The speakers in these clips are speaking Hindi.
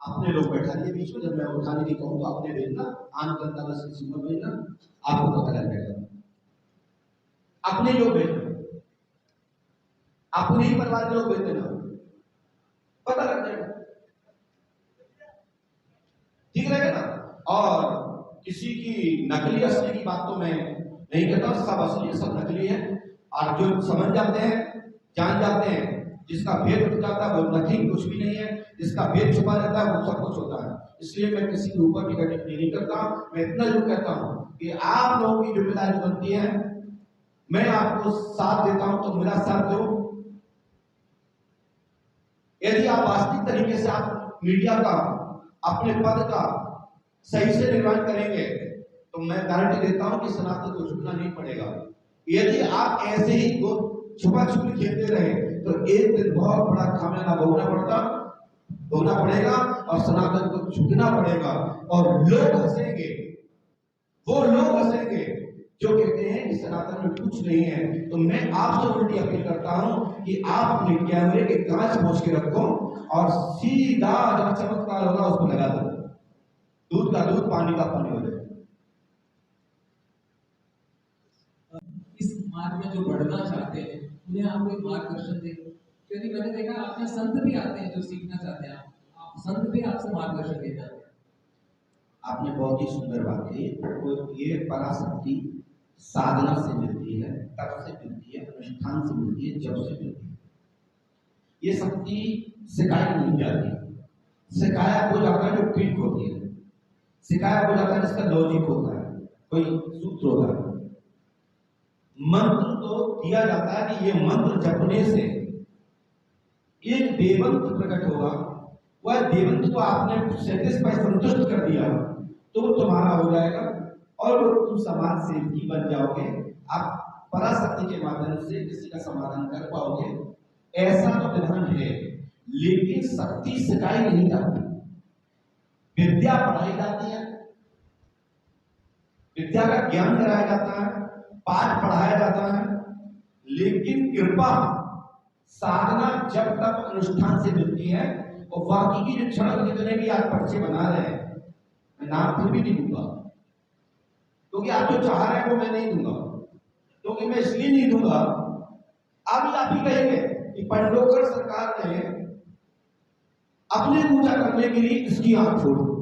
अपने लोग बैठा दिए बीच में, जब मैं उठाने की कहूँ तो अपने भेजना, आम जनता बस किसी को भेजना, आपको पता लग जाएगा। अपने लोग भेजना, अपने ही परिवार के लोग भेज देना, पता लग जाएगा, ठीक रहेगा ना। और किसी की नकली असली की बात तो मैं नहीं कहता, सब असली है, सब नकली है। और जो समझ जाते हैं, जान जाते हैं, जिसका भेद उठ जाता है वो नथिंग, कुछ भी नहीं है, जिसका भेद छुपा रहता है वो सब कुछ होता है। इसलिए मैं किसी के ऊपर की टिप्पणी नहीं करता। मैं इतना जरूर कहता हूं कि आप लोगों की जिम्मेदारी बनती है, मैं आपको साथ देता हूं तो मेरा साथ दो। यदि आप वास्तविक तरीके से आप मीडिया का, अपने पद का सही से निर्वहन करेंगे तो मैं गारंटी देता हूं कि सनातन को झुकना नहीं पड़ेगा। यदि आप ऐसे ही छुपा छुपी खेलते रहे तो एक दिन बहुत बड़ा खामियाजा भोगना पड़ेगा और सनातन को झुकना पड़ेगा। और लोग हंसेंगे, वो लोग हंसेंगे जो कहते हैं कि सनातन में कुछ नहीं है। तो मैं आपसे उल्टी अपील करता हूं कि आप अपने कैमरे के कांच पहुंच के रखो और सीधा जब चमत्कार होगा उसको लगा दो, दूध का दूध पानी का पानी हो जाए। इस मार्ग में जो बढ़ना चाहते हैं उन्हें आप कोई मार्गदर्शन दें, क्योंकि मैंने देखा आपके संत भी आते हैं जो सीखना चाहते हैं, आप संत भी आपसे मार्गदर्शन लेना चाहते हैं। आपने बहुत ही सुंदर बात कही। तो ये पराशक्ति साधना से मिलती है, तप से मिलती है, अनुष्ठान से मिलती है, जब से मिलती है। ये शक्ति सिखाई नहीं जाती। सिखाया हो जाता है जो ट्रिक होती है, सिखाया हो जाता है जिसका लॉजिक होता है, कोई सूत्र होता है। मंत्र तो दिया जाता है कि ये मंत्र जपने से एक देवंत प्रकट होगा, वह देवंत को आपने सेटिस्फाई संतुष्ट कर दिया तो वो तुम्हारा हो जाएगा और तुम समाज सेवकी बन जाओगे। आप पराशक्ति के माध्यम से किसी का समाधान कर पाओगे, ऐसा तो विधान है। लेकिन शक्ति सिखाई नहीं जाती, विद्या पढ़ाई जाती है, विद्या का ज्ञान कराया जाता है, पाठ पढ़ाया जाता है, लेकिन कृपा साधना जब तक अनुष्ठान से मिलती है। और बाकी की जो क्षण जितने भी आप पर्चे बना रहे हैं, मैं नाम फिर भी नहीं दूंगा, क्योंकि आप जो चाह रहे हैं वो मैं नहीं दूंगा। क्योंकि मैं इसलिए नहीं दूंगा, आप ही कहेंगे कि पंडोकर सरकार ने अपने पूजा करने के लिए इसकी आंख छोड़ दी।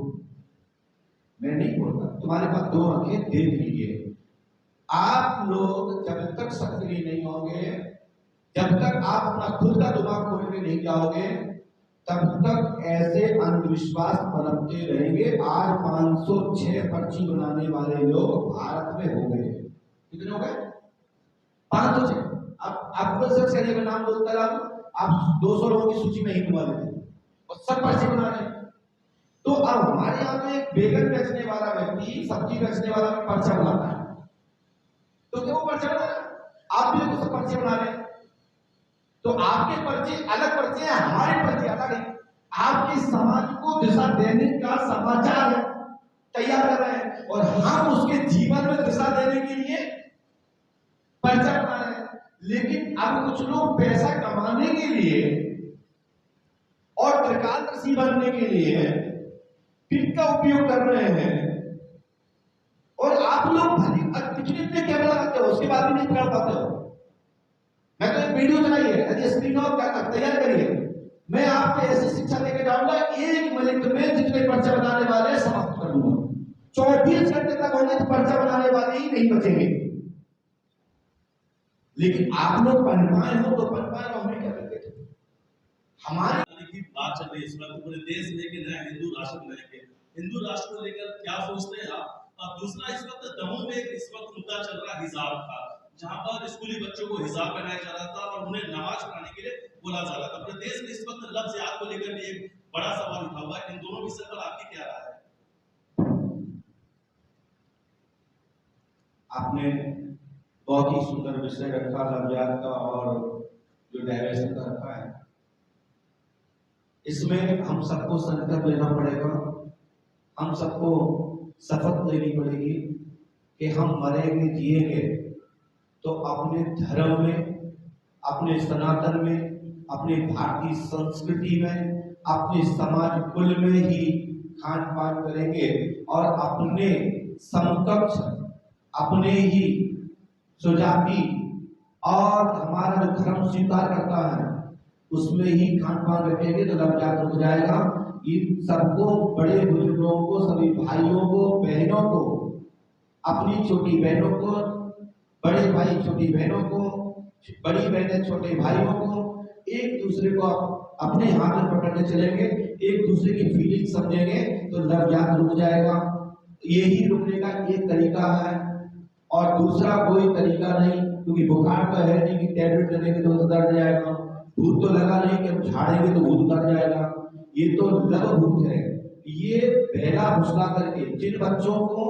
मैं नहीं बोलता, तुम्हारे पास दो आंखें, देख लीजिए। आप लोग जब तक सक्रिय नहीं होंगे, जब तक आप अपना खुद का दिमाग खोल के नहीं जाओगे, तब तक ऐसे अंधविश्वास पनपते रहेंगे। आज 506 पर्ची बनाने वाले लोग भारत में हो गए। कितने हो गए? 506। अब आपको सर्च करिए, मैं नाम बोलता रहा, आप 200 लोगों की सूची में ही घुमा देते और सब पर्ची बना रहे। तो अब हमारे यहाँ तो एक बेगन बेचने वाला व्यक्ति, सब्जी बेचने वाला पर्चा बनाता है, तो क्या वो पर्चा बना रहा है? आप भी तो सब पर्चे बना रहे हैं। तो आपके पर्चे अलग पर्चे हैं, हमारे पर्चे अलग हैं। आपके समाज को दिशा देने का समाचार तैयार कर रहे हैं और हम उसके जीवन में दिशा देने के लिए पर्चा बना रहे हैं। लेकिन अब कुछ लोग पैसा कमाने के लिए और त्रिकालदर्शी बनने के लिए ट्रिक का उपयोग कर रहे हैं। और आप लोग कितने कैमरा लगाते हो, उसके बाद भी नहीं पकड़ पाते हो। मैं तो एक वीडियो बनाइए, यदि स्क्रीन ऑफ तैयार करिए, मैं आपको ऐसी शिक्षा देके जाऊंगा, 1 मिनट में जितने पर्चा बनाने वाले समाप्त कर दूंगा। 24 घंटे तक होंगे तो पर्चा बनाने वाले ही नहीं बचेंगे। लेकिन आप लोग बन पाए हो तो बन पाए, हमें क्या करते थे। हमारे की बात चल रही है इस वक्त पूरे देश में कि नया हिंदू राष्ट्र बनाएंगे। हिंदू राष्ट्र को लेकर क्या सोचते हैं आप? और दूसरा, इस वक्त दमोह में इस वक्त मुद्दा चल रहा हिजाब का, जहां पर स्कूली बच्चों को हिजाब पहनाया जा रहा था और उन्हें नमाज पढ़ाने के लिए बोला जा रहा था। पूरे देश में इस वक्त लफ्ज़ जिहाद को लेकर भी एक बड़ा सवाल उठा हुआ है। इन दोनों विषय पर आपकी क्या राय है? आपने बहुत ही सुंदर विषय रखा लफ्ज़ जिहाद का और जो डायरेक्शन का रखा है। इसमें हम सबको संकल्प लेना पड़ेगा, हम सबको शपथ लेनी पड़ेगी कि हम मरेंगे जिएंगे तो अपने धर्म में, अपने सनातन में, अपने भारतीय संस्कृति में, अपने समाज कुल में ही खान पान करेंगे और अपने समकक्ष, अपने ही सुजाति और हमारा जो धर्म स्वीकार करता है उसमें ही खान पान रखेंगे तो लवजात रुक जाएगा। इन सबको, बड़े बुजुर्गों को, सभी भाइयों को, बहनों को, अपनी छोटी बहनों को, बड़े भाई छोटी बहनों को, बड़ी बहनें छोटे भाइयों को, एक दूसरे को अपने हाथ में पकड़ के चलेंगे, एक दूसरे की फीलिंग समझेंगे तो लवजात रुक जाएगा। यही रुकने का एक तरीका है और दूसरा कोई तरीका नहीं, क्योंकि बुखार तो है नहीं कि टैबलेट लेने के तो उतर जाएगा, भूत तो लगा नहीं कि हम झाड़ेंगे तो भूत उतर जाएगा। ये तो लव भूत है। ये पहला फुसला करके जिन बच्चों को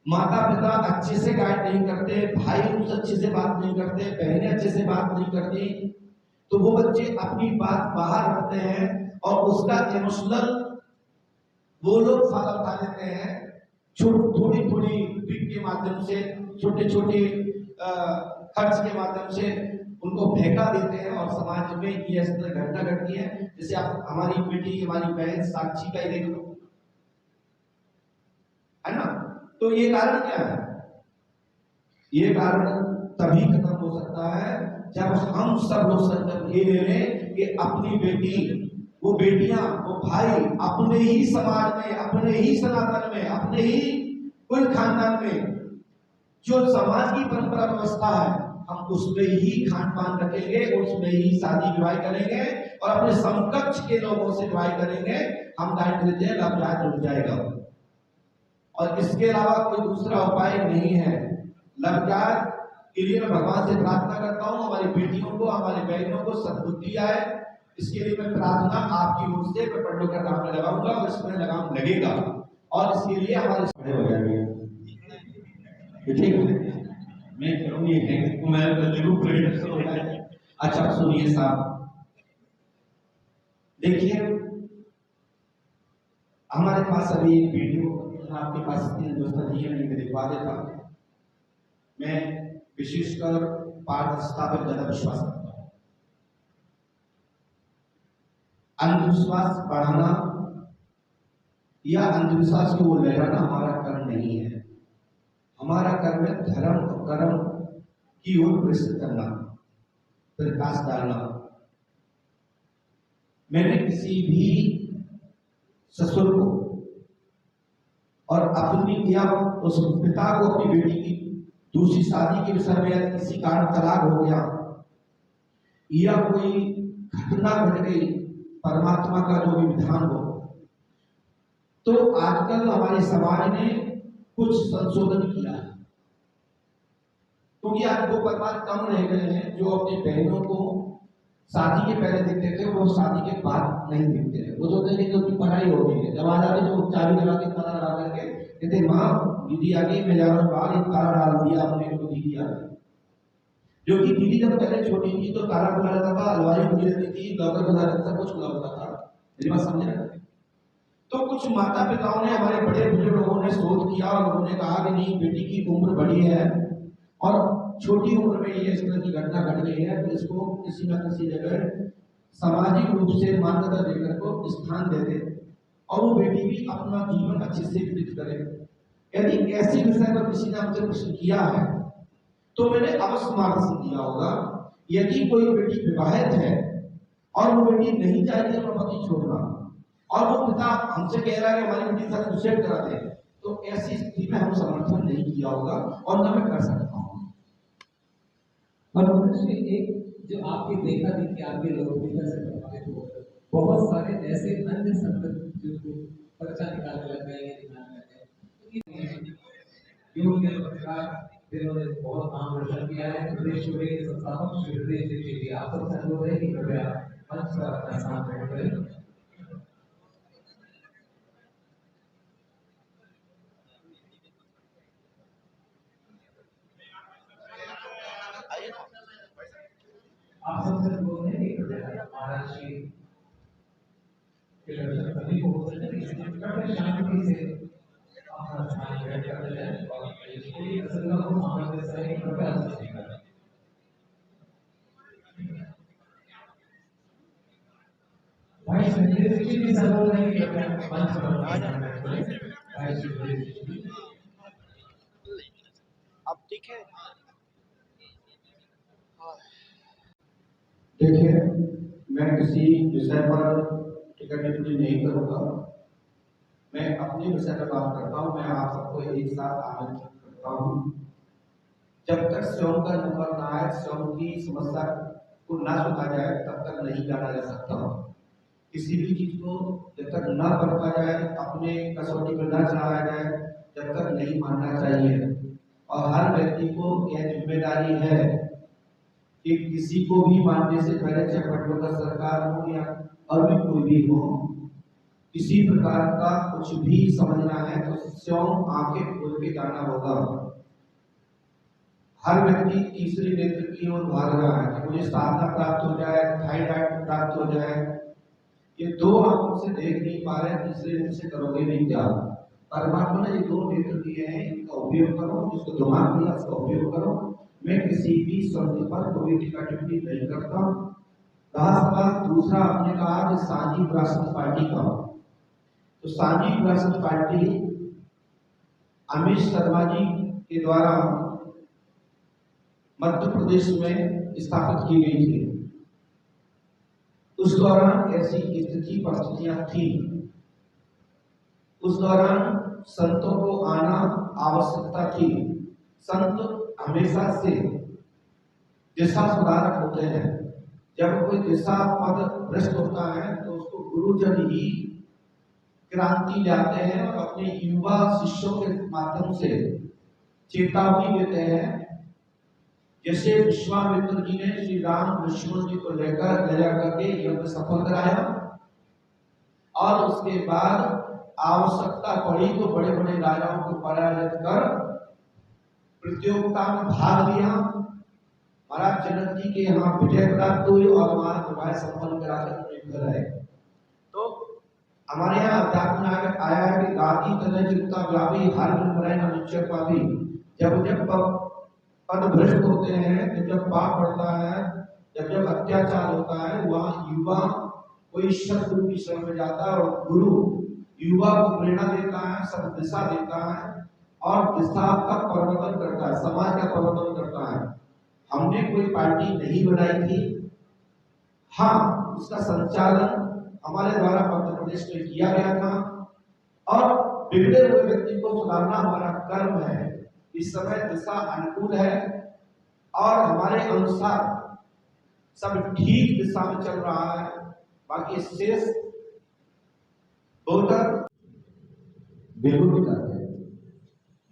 माता पिता अच्छे से गाइड नहीं करते, भाई उनसे अच्छे से बात नहीं करते, बहनें अच्छे से बात नहीं करती, तो वो बच्चे अपनी बात बाहर रखते हैं और उसका इमोशनल वो लोग फायदा उठा लेते हैं। थोड़ी थोड़ी ट्रिक के माध्यम से, छोटे छोटे खर्च के माध्यम से उनको फेंका देते हैं और समाज में ये इस तरह घटना घटती है। जैसे आप हमारी बेटी, हमारी बहन साक्षी का ही देख लो, है ना। तो ये कारण क्या है? ये कारण तभी खत्म हो सकता है जब हम सब लोग संकल्प ये ले लें कि अपनी बेटी, वो बेटियां, वो भाई अपने ही समाज में, अपने ही सनातन में, अपने ही कुल खानदान में जो समाज की परंपरा व्यवस्था है हम उसमें ही खान पान रखेंगे, उसमें ही शादी विवाह करेंगे और अपने समकक्ष के लोगों से विवाह करेंगे। हम गाइड देते हैं, लवजात रुक जाएगा और इसके अलावा कोई दूसरा उपाय नहीं है। लवजात के लिए मैं भगवान से प्रार्थना करता हूँ हमारी बेटियों को, हमारी बहनों को सद्बुद्धि आए। इसके लिए मैं प्रार्थना आपकी ओर से मैं पंडों का काम लगाऊंगा और इसमें लगाम लगेगा और इसके लिए हमारे खड़े हो जाएंगे। ठीक है, मैं करूँ ये है तो मैं जरूर प्रेरित हो जाए। अच्छा सुनिए साहब, देखिए हमारे पास अभी एक वीडियो आपके पास दोस्तों जी मैं दिखवा देता। मैं विशेषकर पारदर्शिता पर ज्यादा विश्वास करता हूँ। अंधविश्वास बढ़ाना या अंधविश्वास को लहराना हमारा कर्म नहीं है। हमारा कर्म है धर्म और कर्म की ओर प्रेषित करना, प्रकाश डालना। मैंने किसी भी ससुर को और अपनी या उस पिता को अपनी बेटी की दूसरी शादी के विषय में या किसी कारण तलाक हो गया या कोई घटना घट गई, परमात्मा का जो भी विधान हो, तो आजकल हमारे समाज ने कुछ संशोधन किया है, क्योंकि आज वो परिवार कम रह गए हैं जो अपनी बहनों को शादी के पहले देखते थे, वो शादी के बाद नहीं देखते हैं। वो सोचते हैं कि उनकी पढ़ाई हो गई है, जब आ जाते तो चाबी लगा के ताला लगा करके कहते माँ दीदी आ गई, मैं जा रहा हूँ बाहर, एक ताला डाल दिया हमने तो दीदी आ गई। जो कि दीदी जब पहले छोटी थी तो ताला खुला रहता था, अलमारी खुली रहती थी, लॉकर खुला रहता था, सब कुछ खुला होता था। मेरी बात समझ रहे? तो कुछ माता पिताओं ने, हमारे बड़े बुजुर्ग लोगों ने शोध किया और उन्होंने कहा कि नहीं, बेटी की उम्र बड़ी है और छोटी उम्र में ये इस तरह की घटना घट गई है, तो इसको किसी न किसी जगह सामाजिक रूप से मान्यता देकर को स्थान दे दे और वो बेटी भी अपना जीवन अच्छे से व्यतीत करे। यदि ऐसे विषय पर किसी ने हमसे प्रश्न किया है तो मैंने अवश्य मार्गदर्शन दिया होगा। यदि कोई बेटी विवाहित है और वो बेटी नहीं चाहती अपना पति छोड़ना और वो पिता हमसे कह रहा है कि हमारी बेटी साथ सुसाइड करा दे, तो ऐसी स्थिति में हम समर्थन नहीं किया होगा और न मैं कर सकता हूँ। और मनुष्य एक जो आपके देखा देखी आपके लौकिकता से प्रभावित हो, बहुत सारे ऐसे अन्य संकट जो पर्चा निकालने लग गए हैं, दिमाग में जिन्होंने बहुत नाम रोशन किया है। प्रदेश के संस्थापक श्री हृदय जी, आप सबसे अनुरोध है कि कृपया मंच पर अपना स्थान ग्रहण करें। आप सबसे अनुरोध है कि कृपया महाराज श्री के दर्शन सभी को हो सके शांति से अपना स्थान ग्रहण कर लें और इसलिए असलता को सामने से कृपया स्वीकार करें। भाई अब ठीक है। देखिए, मैं किसी विषय पर टिकट टिप्पणी नहीं करूंगा। मैं अपने विषय पर बात करता हूं। मैं आप सबको एक साथ आमंत्रित करता हूं। जब तक स्वयं का नंबर ना आए, स्वयं की समस्या को ना सुना जाए, तब तक नहीं जाना जा सकता। किसी भी चीज को जब तक न परखा जाए, अपने कसौटी पर न चढ़ाया जाए, जब तक नहीं मानना चाहिए। और हर व्यक्ति को यह जिम्मेदारी है कि किसी को भी मानने से पहले, चाहे पटवार सरकार हो या और भी कोई भी हो, किसी प्रकार का कुछ भी समझना है तो स्वयं आंखें खोल के जाना होगा। हर व्यक्ति तीसरे नेत्र की ओर भाग रहा है कि मुझे साधना प्राप्त हो जाए, थायराइड प्राप्त हो जाए। ये दो आंखों से देख नहीं पा रहे, तीसरे नेत्र से करोगे नहीं क्या? परमात्मा ने ये दो नेत्र दिए हैं, इनका उपयोग करो। जिसको दिमाग दिया उसका उपयोग करो। मैं किसी भी शब्द पर कोई टीका टिप्पणी नहीं करता। रहा सवाल दूसरा, आपने कहा कि साझी विरासत पार्टी का, तो साझी विरासत पार्टी अमित शर्मा जी के द्वारा मध्य प्रदेश में स्थापित की गई थी। उस दौरान ऐसी स्थिति परिस्थितियां थी। उस दौरान संतों को आना आवश्यकता थी। संत हमेशा से दिशा सुधारक होते हैं। जब कोई दिशा पद भ्रष्ट होता है तो उसको गुरुजन ही क्रांति लाते हैं और अपने युवा शिष्यों के माध्यम से चेतावनी देते हैं। जैसे विश्वामित्र जी ने श्री राम लक्ष्मण जी को ले जाकर के यज्ञ सफल कराया और उसके बाद आवश्यकता पड़ी तो बड़े बड़े राजाओं को पराजित कर प्रतियोगिता में भाग लिया। महाराज जनक जी के यहाँ विजय प्राप्त हुई और वहां विवाह संपन्न कराकर घर आए। तो हमारे यहाँ अध्यात्म में आया है कि गादी तने चिंता व्यापी हर मन न निश्चय पापी। जब जब पद भ्रष्ट होते हैं, जब पाप बढ़ता है, जब अत्याचार होता है, वहाँ युवा कोई सदगुरु की शरण में जाता है और गुरु युवा को प्रेरणा देता है, सब दिशा देता है और दिशा का परिवर्तन करता है, समाज का परिवर्तन करता है। हमने कोई पार्टी नहीं बनाई थी। हाँ, उसका संचालन हमारे द्वारा मध्य प्रदेश में किया गया था और बिगड़े हुए व्यक्ति को सुधारना हमारा कर्म है। इस समय दिशा अनुकूल है और हमारे अनुसार सब ठीक दिशा में चल रहा है। बाकी शेष वोटर बिल्कुल भी करते हैं।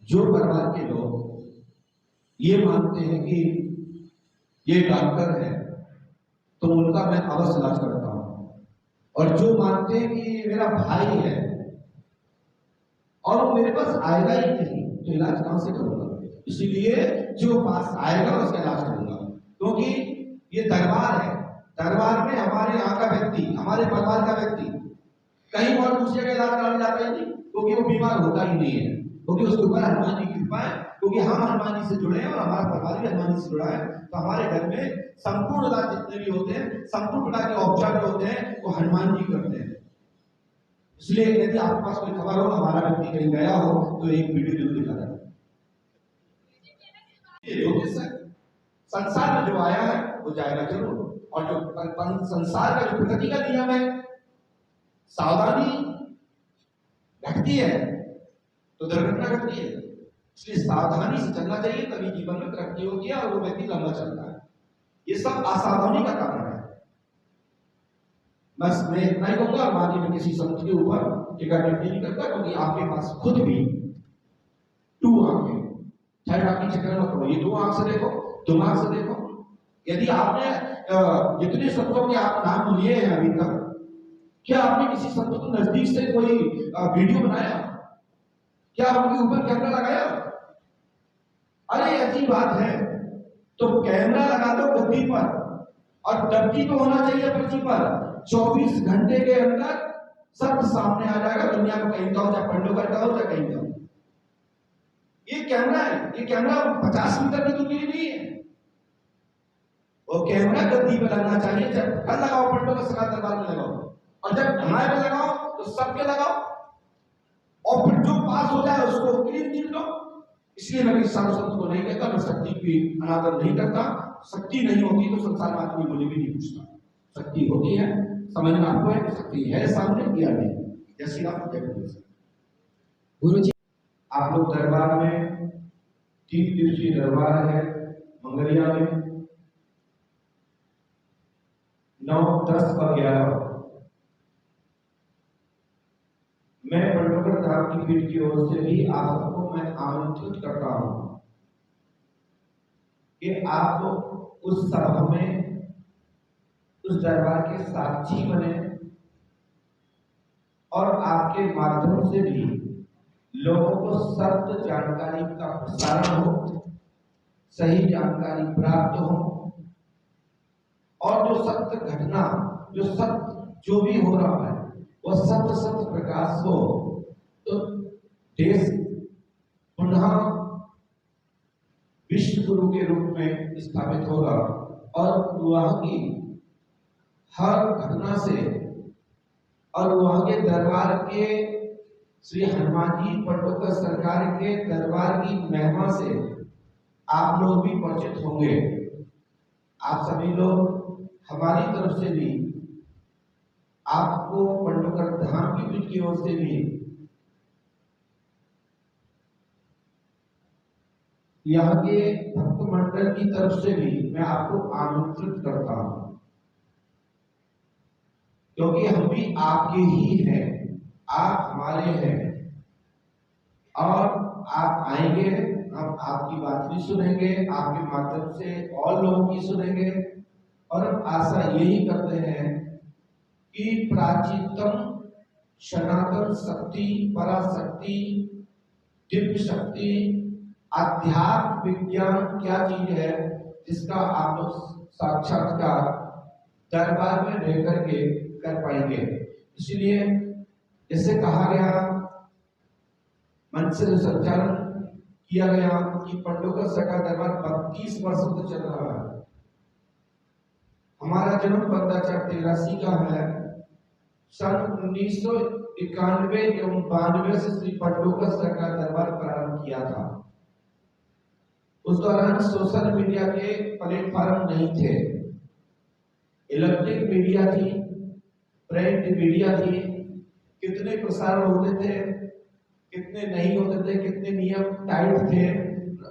जो परिवार के लोग ये मानते हैं कि ये डॉक्टर है तो उनका मैं अवश्य इलाज करता हूं, और जो मानते हैं कि मेरा भाई है और वो मेरे पास आएगा ही नहीं तो इलाज कहां से करूंगा? इसीलिए जो पास आएगा उसका इलाज करूंगा, क्योंकि ये दरबार है। दरबार में हमारे यहाँ का व्यक्ति, हमारे परिवार का व्यक्ति कहीं और दूसरे का इलाज कराने जाता ही नहीं, क्योंकि वो बीमार होता ही नहीं है, क्योंकि उसके ऊपर हनुमान जी की कृपा है। क्योंकि हम हनुमान जी से जुड़े हैं और हमारा परिवार भी हनुमान जी से जुड़ा है, तो हमारे घर में संपूर्ण इलाज जितने भी होते हैं, संपूर्ण प्रकार के उपचार जो होते हैं वो हनुमान जी करते हैं। इसलिए यदि आपके पास कोई खबर हो, हमारा व्यक्ति कहीं गया हो तो एक वीडियो जरूर दिखा दें। संसार में जो आया है वो जाएगा जरूर, और जो संसार का जो प्रकृति का नियम है, सावधानी घटती है तो दुर्घटना घटती है। इसलिए सावधानी से चलना चाहिए, तभी जीवन में तरक्की होगी और वो व्यक्ति लंबा चलता है। ये सब असावधानी का कारण है। बस मैं इतना ही कहूंगा, बाकी में किसी संत के ऊपर टीका टिप्पणी नहीं करता, क्योंकि आपके पास खुद भी टू आंखें, चाहे आपकी चक्कर मत करो, ये दो आंख से देखो, दिमाग से देखो। यदि आपने जितने संतों के आप नाम लिए हैं अभी तक, क्या आपने किसी संत को नजदीक से कोई वीडियो बनाया? क्या उनके ऊपर कैमरा लगाया? अरे ऐसी बात है तो कैमरा लगा दो गद्दी पर, और डबकी तो होना चाहिए पर्ची पर। 24 घंटे के अंदर सब सामने आ जाएगा। दुनिया में कहीं का हो, चाहे पंडोकर का हो, चाहे कहीं का हो। ये कैमरा है, ये कैमरा 50 मीटर की दूरी नहीं है। वो कैमरा गद्दी पे लगना चाहिए, चाहे कल लगाओ, पंडोकर सरकार दरबार में लगाओ, और जब हमारे पे लगाओ तो सबके लगाओ, और फिर जो पास हो जाए उसको क्लीन चिट लो। इसलिए मैं साधु संत को नहीं कहता, मैं शक्ति की अनादर नहीं करता। शक्ति नहीं होती तो संसार में आदमी मुझे भी नहीं पूछता। शक्ति होती है, समझना आपको है कि शक्ति है सामने या नहीं। जय श्री राम, जय गुरु जी। आप लोग दरबार में 3 दिवसीय दरबार है मंगलिया में, 9, 10 और 11। मैं पंडोकर धाम की पीठ की ओर से भी आप सबको मैं आमंत्रित करता हूं कि आप उस सभा में, उस दरबार के साक्षी बने और आपके माध्यम से भी लोगों को सत्य जानकारी का प्रसारण हो, सही जानकारी प्राप्त हो, और जो सत्य घटना, जो सत्य जो भी हो रहा है वह सत्य सत्य प्रकाश हो, तो देश पुनः विश्व गुरु के रूप में स्थापित होगा और वहां की हर घटना से और वहां के दरबार के श्री हनुमान जी पंडोकर सरकार के दरबार की महिमा से आप लोग भी परिचित होंगे। आप सभी लोग हमारी तरफ से भी, आपको पंडोकर धाम की पीठ की ओर से भी यहाँ के भक्त मंडल की तरफ से भी मैं आपको आमंत्रित करता हूं, क्योंकि हम भी आपके ही हैं, आप हमारे हैं, और आप आएंगे, हम आपकी बात भी सुनेंगे, आपके माध्यम से और लोगों की सुनेंगे, और हम आशा यही करते हैं कि प्राचीनतम सनातन शक्ति, पराशक्ति, दिव्य शक्ति, आध्यात्म विज्ञान क्या चीज है जिसका आप लोग साक्षात्कार दरबार में रह करके कर पाएंगे। इसलिए जैसे कहा गया, मंच से संचालन किया गया कि पंडोकर सरकार दरबार 32 वर्षों से चल रहा है। हमारा जन्म 1583 का है। सन 1991 एवं 92 से श्री पंडोकर सरकार दरबार प्रारंभ किया था। उस दौरान सोशल मीडिया के प्लेटफॉर्म नहीं थे, इलेक्ट्रिक मीडिया थी, प्रिंट मीडिया थी। कितने प्रसारण होते थे, कितने नहीं होते थे, कितने नियम टाइट थे,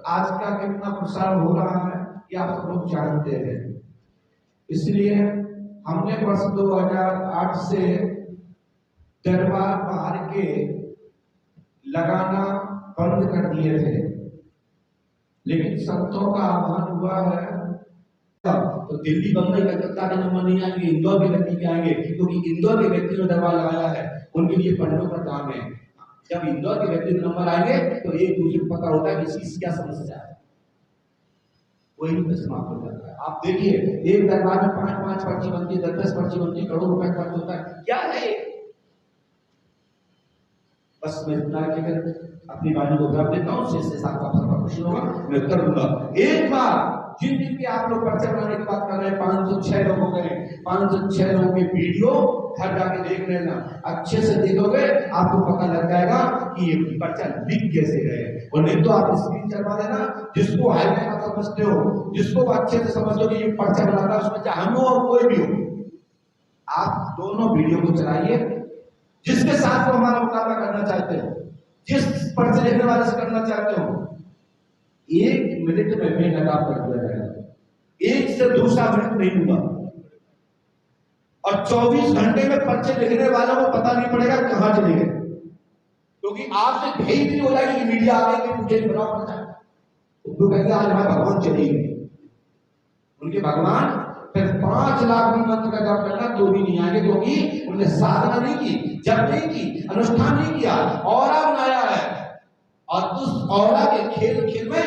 आज का कितना प्रसारण हो रहा है ये आप सब लोग जानते हैं। इसलिए हमने वर्ष 2008 से दरबार बाहर के लगाना बंद कर दिए थे, लेकिन संतों का आह्वान हुआ है तो दिल्ली बम्बई कलकत्ता के नंबर नहीं आएंगे, इंदौर के व्यक्ति के आएंगे, क्योंकि इंदौर के व्यक्ति ने दरबार लगाया है, उनके लिए पंडोकर धाम है। जब इंदौर के व्यक्ति के नंबर आएंगे तो एक दूसरे को पता होता है कि इसकी क्या समस्या है, वही पे समाप्त हो जाता है। आप देखिए, एक दरबार में 5-5 पर्ची बनती है, 10-10 पर्ची बनती है, करोड़ रुपए खर्च होता है, क्या है? बस मैं इतना अपनी वाणी को जवाब देता हूँ, शेष साथ आप सबका प्रश्न होगा, मैं उत्तर दूंगा। एक बार जिन दिन के आप लोग पर्चा बनाने की बात कर रहे हैं, 506 लोग हो गए, 506 लोगों के वीडियो घर जाके देख लेना, अच्छे से देखोगे आपको पता लग जाएगा कि ये पर्चा लिख कैसे गए। और नहीं तो आप स्क्रीन चलवा देना, जिसको हाईवे का समझते हो, जिसको अच्छे से समझ लो कि ये पर्चा बनाता है, उसमें चाहे हम हो कोई भी हो, आप दोनों वीडियो को चलाइए। जिसके साथ को हमारा मुकाबला करना चाहते हो, जिस पर्चे लिखने वाले से करना चाहते हो, 1 मिनट में बेनकाब कर दिया जाएगा, 1 से दूसरा मिनट नहीं हुआ। और 24 घंटे में पर्चे लिखने वालों को पता नहीं पड़ेगा कहां चले गए, क्योंकि आपसे भेज भी हो जाएगी कि मीडिया आ गई कि मुझे बनाओ पर्चा। तो कहते आज हमारे भगवान चले गए, उनके भगवान फिर 5 लाख भी मंत्र का जाप करना तो भी नहीं आएंगे, क्योंकि उन्होंने साधना नहीं की, जप नहीं की, अनुष्ठान नहीं किया, औरा बनाया है। और उस औरा के खेल खेल में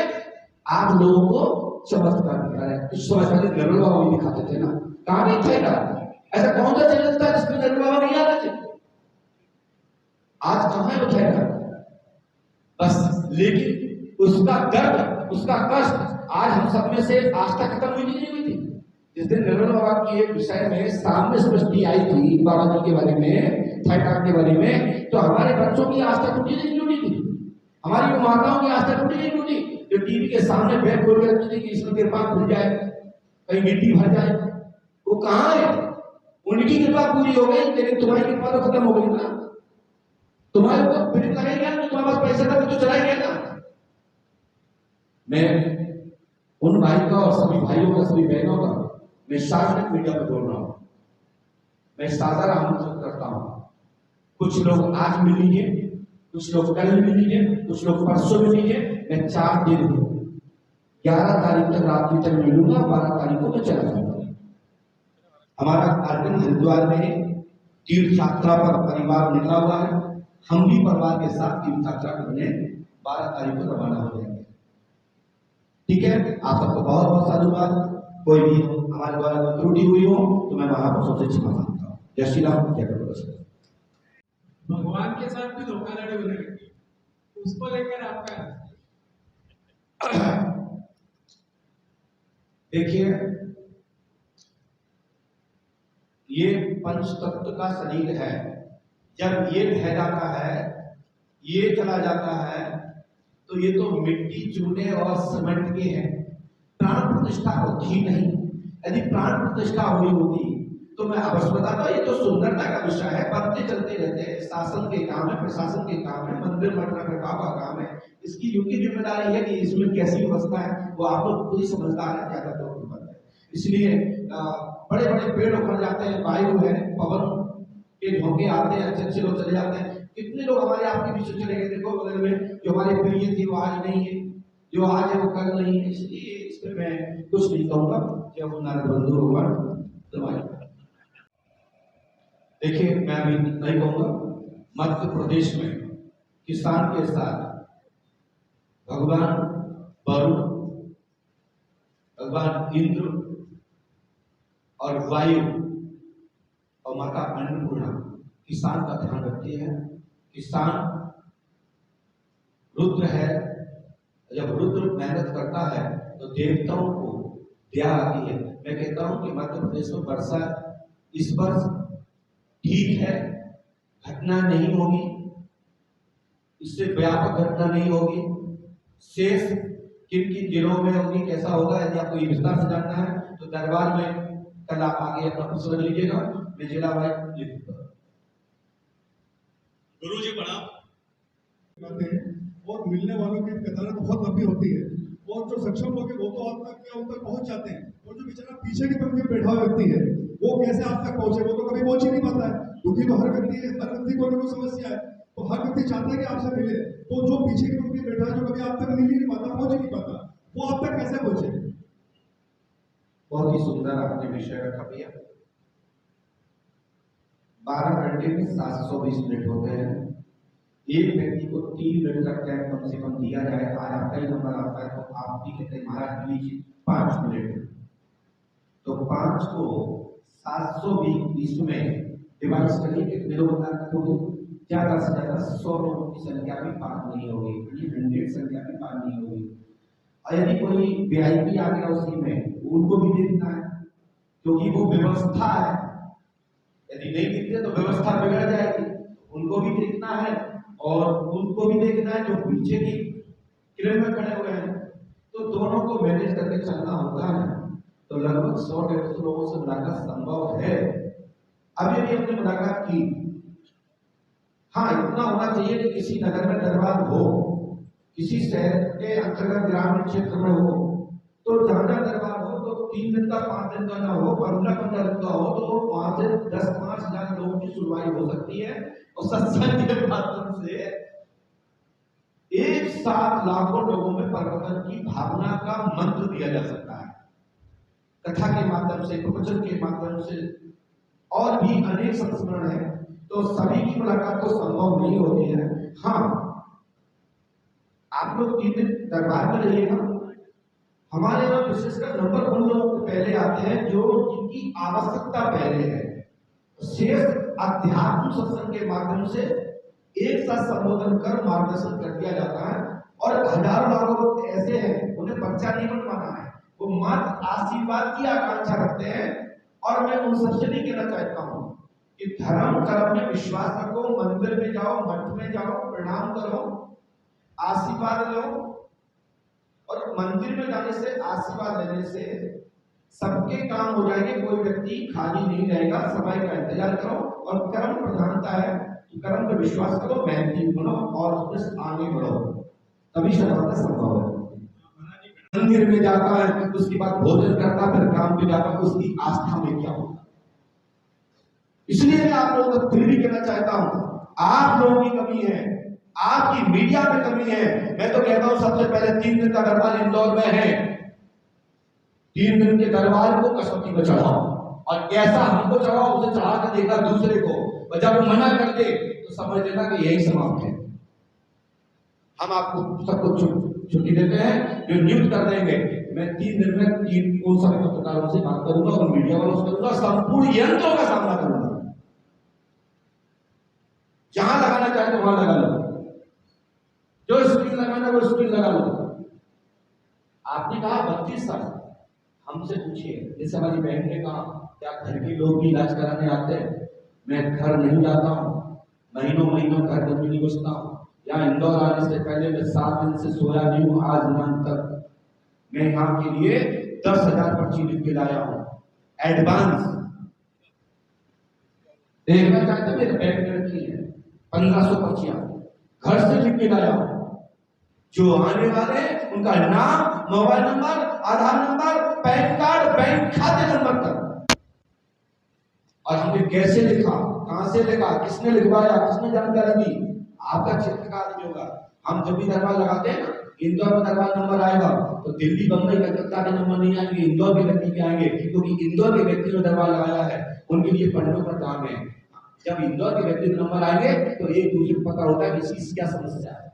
आप लोगों को चमत्कार दिखा है। कुछ समय पहले नरल बाबा भी दिखाते थे ना, कहां नहीं थे ना? ऐसा कौन सा चैनल था जिसमें नरल बाबा नहीं आते थे? आज कहां है वो चैनल? बस, लेकिन उसका दर्द, उसका कष्ट आज हम सब में से आस्था खत्म हुई नहीं हुई थी। जिस दिन निर्मल बाबा की एक विषय में सामने सृष्टि आई थी बाबा जी के बारे में, ठाकुर के बारे में, तो हमारे बच्चों की आस्था टूटी नहीं टूटी थी, हमारी माताओं की आस्था टूटी नहीं टूटी, जो टीवी के सामने बैठ बोल के रखती थी कि इसमें कृपा खुल जाए, कहीं मिट्टी भर जाए, वो कहाँ है? उनकी कृपा पूरी हो गई, लेकिन तुम्हारी कृपा तो खत्म हो गई ना। तुम्हारे ऊपर पीड़ित लगेगा ना, तुम्हारे पास पैसा था तो चला गया ना। मैं उन भाई का और सभी भाइयों का, सभी बहनों का मैं सार्वजनिक मीडिया पर बोल रहा हूं, मैं सादर आमंत्रित करता हूं, कुछ लोग आज मिल लीजिए, कुछ लोग कल मिल लीजिए, कुछ लोग परसों मिल लीजिए, मैं 4 दिन 11 तारीख तक रात्रि तक मिलूंगा, 12 तारीख को मैं चला जाऊंगा। हमारा कार्यक्रम हरिद्वार में तीर्थ यात्रा पर परिवार निकला हुआ है, हम भी परिवार के साथ तीर्थ यात्रा करने 12 तारीख को रवाना हो जाएंगे। ठीक है, आप सबको बहुत बहुत साधुवाद। कोई भी हमारे द्वारा कोई त्रुटि हुई हो तो मैं महापुरुषों से क्षमा मांगता हूँ। जय श्री राम, जय कृष्ण। भगवान के साथ भी धोखाधड़ी होने लगी, उसको लेकर आपका देखिए, ये पंच तत्व का शरीर है, जब ये ढह जाता है, ये चला जाता है, तो ये तो मिट्टी चूने और सीमेंट के हैं, प्राण प्रतिष्ठा होती नहीं। यदि प्राण प्रतिष्ठा हुई होती तो मैं अवश्य बताता, ये तो सुंदरता का विषय है, बनते चलते रहते हैं, शासन के काम है, प्रशासन के काम है, मंदिर मठ रखरखाव का काम है, इसकी उनकी जिम्मेदारी है कि इसमें कैसी व्यवस्था है वो आप लोग पूरी समझदार है, ज्यादा तो है। इसलिए बड़े बड़े पेड़ उखड़ जाते हैं, वायु है, पवन के झोंके आते हैं, अच्छे लोग चले जाते हैं, कितने लोग हमारे आपके बीच चले गए, देखो बगल में जो हमारे प्रिय थे वो आज नहीं है, जो आज है वो कल नहीं है। इसलिए इसमें मैं कुछ नहीं कहूंगा, जब नारद बंधु होगा। देखिए, मैं अभी नहीं कहूंगा, मध्य प्रदेश में किसान के साथ भगवान वरुण, भगवान इंद्र और वायु और माता अन्नपूर्णा किसान का ध्यान रखती है। किसान रुद्र है, जब रुद्र मेहनत करता है तो देवताओं को दया आती है। मैं कहता हूं कि मध्य प्रदेश में वर्षा इस वर्ष ठीक है, घटना नहीं होगी, इससे व्यापक घटना नहीं होगी। शेष किन किन जिलों में होगी, कैसा होगा, यदि आपको ये विस्तार से जानना है तो दरबार में कल आप आगे अपना प्रश्न रख लीजिएगा, मैं जिला वाइज लिखूंगा। गुरु जी प्रणाम। और मिलने वालों की कतार बहुत लंबी होती है, और जो सक्षम लोग हैं वो तो आप तक पहुंच जाते हैं, और जो बेचारा पीछे की पंक्ति में बैठा हुआ व्यक्ति है वो कैसे आप तक पहुंचे, वो तो कभी पहुंच ही नहीं पाता है। दुखी तो हर व्यक्ति है, हर व्यक्ति को ना कोई समस्या है, तो हर व्यक्ति चाहता है कि आपसे मिले, तो जो पीछे की पंक्ति में बैठा है, जो कभी आप तक मिल ही नहीं पाता, पहुंच ही नहीं पाता, वो आप तक कैसे पहुंचे? बहुत ही सुंदर आपने विषय रखा भैया। 12 घंटे में 720 मिनट होते हैं, एक व्यक्ति को 3 मिनट का टाइम कम से कम दिया जाए। आज आपका ही नंबर आता है तो आप भी कहते हैं महाराज प्लीज 5 मिनट, तो 5 को 720 में डिवाइड करिए, कितने लोग होंगे? ज्यादा से ज्यादा 100 लोगों की संख्या भी पार नहीं होगी, 100 संख्या भी पार नहीं होगी। और यदि कोई वीआईपी आ गया उसी में, उनको भी देखना है, क्योंकि वो व्यवस्था है, यदि नहीं दिखते तो व्यवस्था बिगड़ जाएगी, उनको भी देखना है और उनको भी देखना है जो पीछे की क्रेन में खड़े हुए हैं, तो दोनों को मैनेज करके चलना होता है। तो लगभग 100-150 लोगों से मुलाकात संभव है। अभी भी हमने मुलाकात की, हाँ इतना होना चाहिए कि किसी नगर में दरबार हो, किसी शहर के अंतर्गत ग्रामीण क्षेत्र में हो, तो जहां दरबार हो तो 3 दिन का 5 दिन का ना हो, 15-15 दिन का हो, तो वहां से 10-5 हजार लोगों की सुनवाई हो सकती है, और सत्संग के माध्यम से एक साथ लाखों लोगों में परिवर्तन की भावना का मंत्र दिया जा सकता है। कथा के माध्यम से, प्रवचन के माध्यम से, और भी अनेक संस्मरण है, तो सभी की मुलाकात तो संभव नहीं होती है। हाँ, आप लोग 3 दिन दरबार में रहिएगा। हमारे यहाँ विशेषकर नंबर उन लोगों को पहले आते हैं जो जिनकी आवश्यकता पहले है। शेष अध्यात्म सत्संग के माध्यम से एक साथ संबोधन कर मार्गदर्शन कर दिया जाता है, और हजारों लोग ऐसे हैं उन्हें पर्चा नहीं बनवाना है, वो मात्र आशीर्वाद की आकांक्षा रखते हैं। और मैं उन सबसे नहीं कहना चाहता हूं कि धर्म कर्म में विश्वास रखो, मंदिर में जाओ, मठ में जाओ, प्रणाम करो, आशीर्वाद लो। और मंदिर में जाने से, आशीर्वाद लेने से सबके काम हो जाएंगे, कोई व्यक्ति खाली नहीं रहेगा। समय का इंतजार करो और कर्म प्रधानता है तो कर्म पर विश्वास करो, मेहनती बनो और उसमें आगे बढ़ो, तभी सफलता संभव है। मंदिर में जाता है, उसके बाद भोजन करता, फिर काम पे जाता है, उसकी आस्था में क्या होगा। इसलिए मैं आप लोगों को फिर भी कहना चाहता हूं, आप लोगों की कमी है, आपकी मीडिया में कमी है। मैं तो कहता हूं सबसे पहले 3 दिन का दरबार इंदौर में है, 3 दिन के दरबार को कसौटी में चढ़ाओ और कैसा हमको चढ़ाओ उसे चढ़ा कर देखा दूसरे को, और जब वो मना कर दे तो समझ लेना कि यही समाप्त है। हम आपको सबको छुट्टी देते हैं, जो न्यूज कर देंगे। मैं 3 दिन में 3 उन सभी पत्रकारों से बात करूंगा और मीडिया वालों से करूंगा, संपूर्ण यंत्रों का सामना करूंगा। जहां लगाना चाहे तो वहां लगा लो, जो स्क्रीन लगाना वो स्क्रीन लगा लो। आपने कहा 32 साल, हमसे पूछिए, जैसे हमारी बहन ने कहा क्या घर के लोग भी इलाज कराने आते हैं? मैं घर नहीं जाता हूं, महीनों महीनों घर में नहीं घुसता हूं। यहाँ इंदौर आने से पहले मैं 7 दिन से सोया नहीं हूं, आज नाम तक। मैं यहाँ के लिए 10,000 पर्ची लिख के लाया हूं, एडवांस। देखना चाहते मेरे बैग में रखी है 1500 पर्चियां, घर से लिख के लाया हूं। जो आने वाले उनका नाम, मोबाइल नंबर, आधार नंबर, पैन कार्ड, बैंक खाते नंबर तक। और हमने कैसे लिखा, कहां से लिखा, किसने लिखवाया, किसने जानकारी दी, आपका क्षेत्र का आदमी होगा। हम जब भी दरबार लगाते हैं ना, इंदौर में दरबार नंबर आएगा तो दिल्ली, बंबई, कलकत्ता के नंबर नहीं आएंगे, इंदौर के व्यक्ति के आएंगे, क्योंकि इंदौर के व्यक्ति ने दरबार लगाया है, उनके लिए पढ़ने पर काम है। जब इंदौर के व्यक्ति के नंबर आएंगे तो एक दूसरे को पता होता है कि इसकी क्या समस्या है,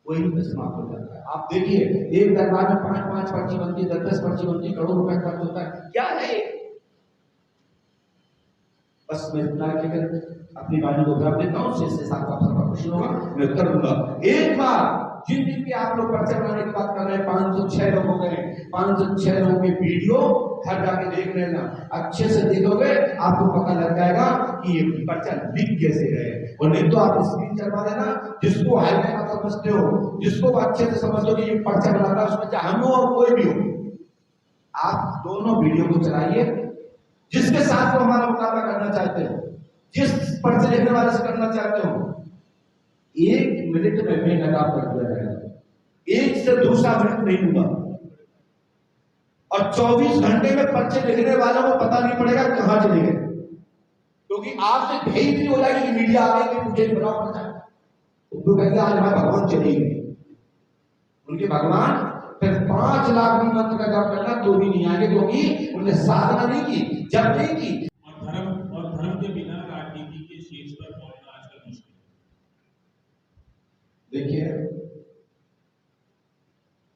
वही पे समाप्त हो जाता है। आप देखिए एक दरबार में 5-5 पर्ची बनती है, 10-10 पर्ची बनती है, करोड़ रुपए खर्च होता है, क्या है? बस मैं इतना कहकर अपनी वाणी को विराम देता हूं। शेष से साथ आप सबका खुशी होगा, मैं उत्तर दूंगा। एक बार जिन दिन के आप लोग पर्चा बनाने की बात कर रहे हैं, 506 लोग हो गए, 506 लोगों के वीडियो घर जाके देख लेना, अच्छे से देखोगे आपको पता लग जाएगा कि ये पर्चा लिख कैसे गए। और नहीं तो आप स्क्रीन चलवा देना, जिसको हाईवे का समझते हो, जिसको अच्छे से समझ लो कि ये पर्चा बनाता है, उसमें चाहे हम हो और कोई भी हो, आप दोनों वीडियो को चलाइए। जिसके साथ वो हमारा मुकाबला करना चाहते हो, जिस पर्चे लिखने वाले से करना चाहते हो, 1 मिनट में बेनकाब कर दिया जाएगा, 1 से दूसरा मिनट नहीं होगा। और 24 घंटे में पर्चे लिखने वालों को पता नहीं पड़ेगा कहां चले गए, क्योंकि आपसे भेज भी हो जाएगी कि मीडिया आ गई कि मुझे बनाओ पर्चा। तो कहेंगे आज हमारे भगवान चले गए, उनके भगवान फिर 5 लाख भी मंत्र का जाप करना तो भी नहीं आएंगे, क्योंकि उन्होंने साधना नहीं की, जब नहीं की। और धर्म के बिना राजनीति के शीर्ष पर पहुंचना आजकल मुश्किल है। देखिए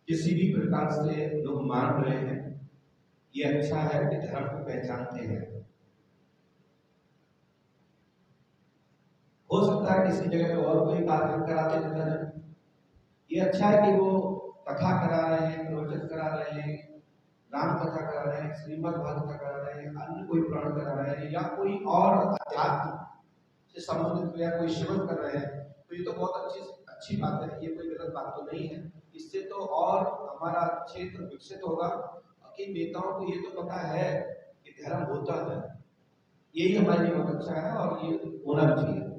किसी भी प्रकार से लोग मान रहे हैं, ये अच्छा है कि धर्म को पहचानते हैं। हो सकता है किसी जगह पे और कोई कार्यक्रम कराते नजर है, ये अच्छा है कि वो कथा करा रहे हैं, प्रवचन करा रहे हैं, राम कथा करा रहे हैं, श्रीमद् भागवत कथा करा रहे हैं, अन्य कोई पुराण करा रहे हैं, या कोई और अध्यात्म से संबंधित या कोई श्रवण कर रहे हैं, तो ये तो बहुत अच्छी बात है, ये कोई गलत बात तो नहीं है। इससे तो और हमारा क्षेत्र विकसित होगा कि नेताओं को ये तो पता है कि धर्म होता है, यही हमारे लिए बहुत अच्छा है और ये होना चाहिए।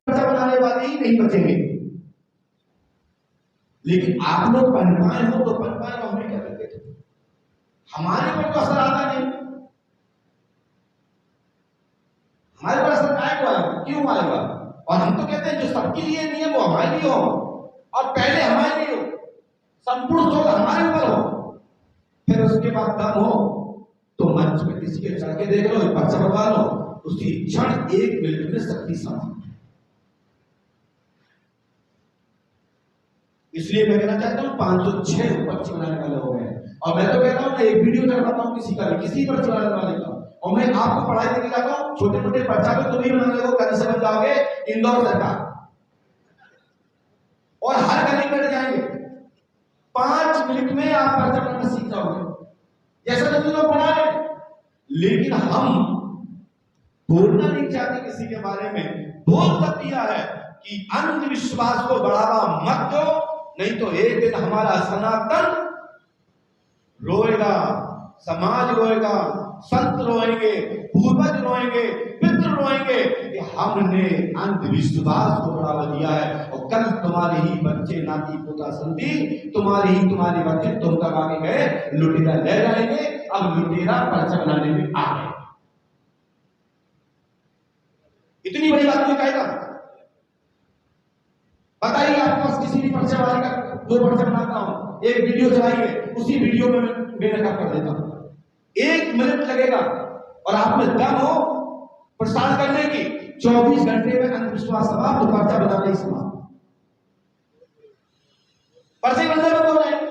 बनाने वाले ही नहीं बचेंगे, लेकिन आप लोग पनपाए हो तो पनपाए हो, हमें क्या करते थे, हमारे पर तो असर आता नहीं। हमारे पर असर आएगा, क्यों आएगा? और हम तो कहते हैं जो सबके लिए नहीं है वो हमारे लिए हो, और पहले हमारे लिए हो, संपूर्ण शोध हमारे ऊपर हो, फिर उसके बाद दम हो तो मंच में किसी के चढ़ के देख लो, पर्चा बनवा लो, उसी क्षण 1 मिनट में शक्ति समाप्त। इसलिए मैं कहना चाहता हूं 506 पर्ची बनाने वाले हो गए, और मैं तो कहता हूं मैं एक वीडियो चढ़ाता हूं किसी का भी, किसी पर चलाने वाले का, और मैं आपको पढ़ाई देके जाता हूं, छोटे मोटे पर्चा पे तो नहीं बनाने को, कल से बन जाओगे इंदौर सरकार, और हर गली में जाएंगे, 5 मिनट में आप पर्चा पढ़ना सीख जाओगे, जैसा तो लोग बना रहे। लेकिन हम बोलना नहीं चाहते किसी के बारे में। बोल तब दिया है कि अंधविश्वास को बढ़ावा मत दो, नहीं तो एक दिन हमारा सनातन रोएगा, समाज रोएगा, संत रोएंगे, पूर्वज रोएंगे, पितृ रोएंगे कि हमने अंधविश्वास को बढ़ावा दिया है। और कल तुम्हारे ही बच्चे, नाती पोता संती, तुम्हारे बच्चे तुम कब आगे गए, लुटेरा ले जाएंगे। अब लुटेरा पर्चा बनाने में आ गए। इतनी बड़ी बात कोई कहेगा? बताइए आपके पास किसी भी पर्चा वाले का, दो पर्चा बनाता हूं, एक वीडियो चलाइए, उसी वीडियो में मैं नकल कर देता हूं। 1 मिनट लगेगा और आप में दम हो प्रसार करने की, 24 घंटे में अंधविश्वास समाप्त, तो पर्चा बनाना ही समाप्त। पर्चे बनने में बोल रहे हैं,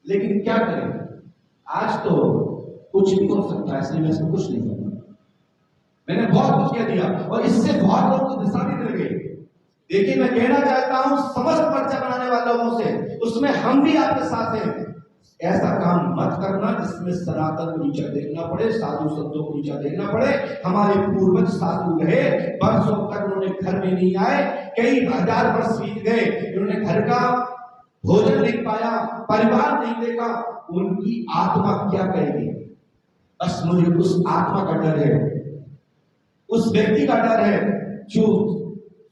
लेकिन क्या करें? आज तो कुछ भी हो सकता है, इसलिए मैं इसको कुछ नहीं करूंगा। मैंने बहुत कुछ कह दिया और इससे बहुत लोगों को दिशा भी मिल गई। देखिए, मैं कहना चाहता हूं समस्त पर्चा बनाने वाले लोगों से, उसमें हम भी आपके साथ हैं। ऐसा काम मत करना जिसमें सनातन को नीचा देखना पड़े, साधु संतों को नीचा देखना पड़े। हमारे पूर्वज साधु रहे, वर्षों तक उन्होंने घर में नहीं आए, कई हजार वर्ष बीत गए, उन्होंने घर का भोजन नहीं पाया, परिवार नहीं देखा, उनकी आत्मा क्या कहेगी? बस मुझे उस आत्मा का डर है, उस व्यक्ति का डर है जो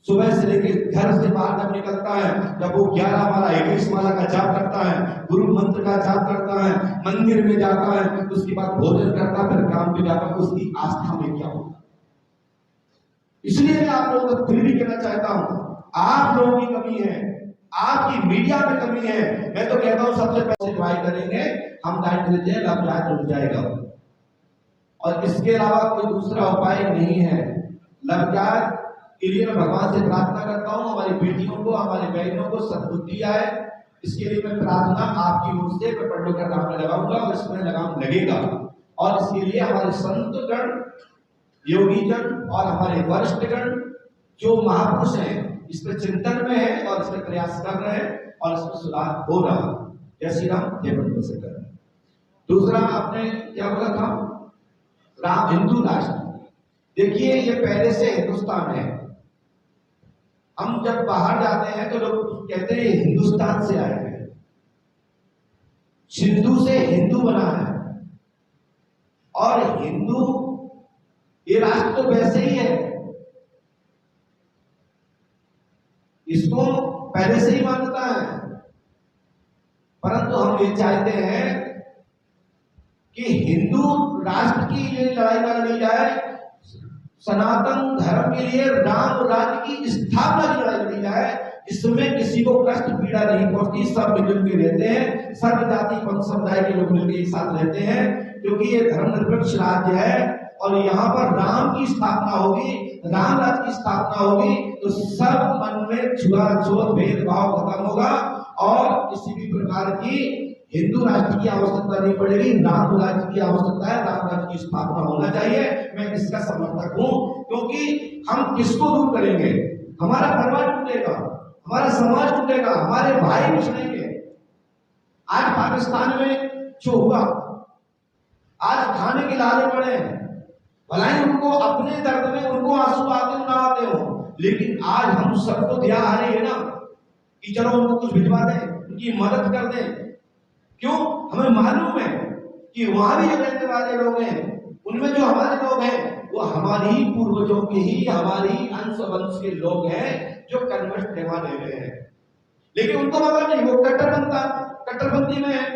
सुबह से लेकर घर से बाहर जब निकलता है, जब वो 11 माला 21 माला का जाप करता है, गुरु मंत्र का जाप करता है, मंदिर में जाता है, उसके बाद भोजन करता है, फिर काम पे जाता है, उसकी आस्था में क्या होगा? इसलिए मैं आप लोगों को फिर भी कहना चाहता हूं, आप लोगों की कमी है, आपकी मीडिया में कमी है। मैं तो कहता हूं सबसे पहले ट्राई करेंगे, हम टाइम देते हैं, लब जाए रुक जाएगा, और इसके अलावा कोई दूसरा उपाय नहीं है। लब जाए के लिए मैं भगवान से प्रार्थना करता हूं, हमारी बेटियों को, हमारे बहनों को सद्बुद्धि आए, इसके लिए मैं प्रार्थना आपकी ओर से मैं पंडित का नाम लगाऊंगा और इसमें लगाम लगेगा। और इसके लिए हमारे संतगण, योगीजन और हमारे वरिष्ठगण जो महापुरुष हैं, इस पर चिंतन में है और इसमें प्रयास कर रहे हैं और इसमें सुधार हो रहा है। जय श्री राम, जय बंधु से कर। दूसरा आपने क्या बोला था? राम हिंदू राष्ट्र। देखिए, ये पहले से हिंदुस्तान है। हम जब बाहर जाते हैं तो लोग कहते हैं हिंदुस्तान से आए हैं, सिंधु से हिंदू बना है, और हिंदू ये राष्ट्र तो वैसे ही है, इसको पहले से ही मानता है। परंतु हम ये चाहते हैं कि हिंदू राष्ट्र की ये लड़ाई ना लड़ी जाए, सनातन धर्म के लिए राम राज्य की स्थापना की लड़ाई लड़ी जाए, इसमें किसी को कष्ट पीड़ा नहीं पहुंचती, सब मिलजुल के रहते हैं, सर्व जाति पंथ समुदाय के लोग मिलकर एक साथ रहते हैं, क्योंकि ये धर्मनिरपेक्ष राज्य है और यहाँ पर राम की स्थापना होगी, राम राज्य की स्थापना होगी, तो सब मन में छुआछूत भेदभाव खत्म होगा और किसी भी प्रकार की हिंदू राष्ट्र की आवश्यकता नहीं पड़ेगी, राम राज्य की आवश्यकता है, राम राज्य की स्थापना होना चाहिए। मैं इसका समर्थक हूं, क्योंकि हम किसको दूर करेंगे? हमारा परिवार टूटेगा, हमारा समाज टूटेगा, हमारे भाई पिछड़ेंगे। आज पाकिस्तान में जो हुआ, आज खाने के लाले पड़े, भलाई उनको अपने दर्द में उनको आंसू आते ना आते हो, लेकिन आज हम सबको ध्यान आ रही है ना कि चलो उनको कुछ भिजवा दें, उनकी मदद कर दें। क्यों? हमें मालूम है कि वहां भी जो रहने वाले लोग हैं, उनमें जो हमारे लोग हैं, वो हमारी ही पूर्वजों के ही, हमारी ही अंश वंश के लोग हैं जो कन्वर्ट करवा ले रहे हैं, लेकिन उनको मतलब नहीं, वो कट्टरपंथी में है।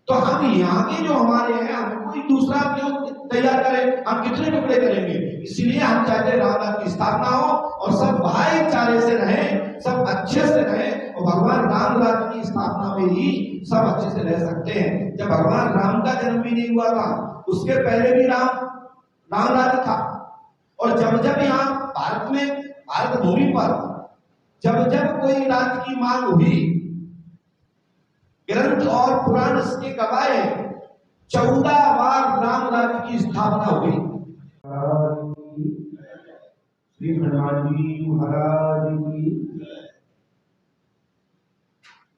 तो हम यहाँ के जो हमारे हैं, हम कोई दूसरा क्यों तैयार करें? हम कितने टुकड़े करेंगे? इसलिए हम चाहते हैं राम राज्य की स्थापना हो और सब भाईचारे से रहें, सब अच्छे से रहें, और भगवान राम राज्य की स्थापना में ही सब अच्छे से रह सकते हैं। जब भगवान राम का जन्म भी नहीं हुआ था, उसके पहले भी राम राज्य था, और जब जब यहाँ भारत में, भारत भूमि पर जब जब कोई राज्य की मांग हुई, ग्रंथ और पुराण इसके गवाह है, 14 बार राम राज्य की स्थापना हुई। श्री हनुमान जी महाराज की।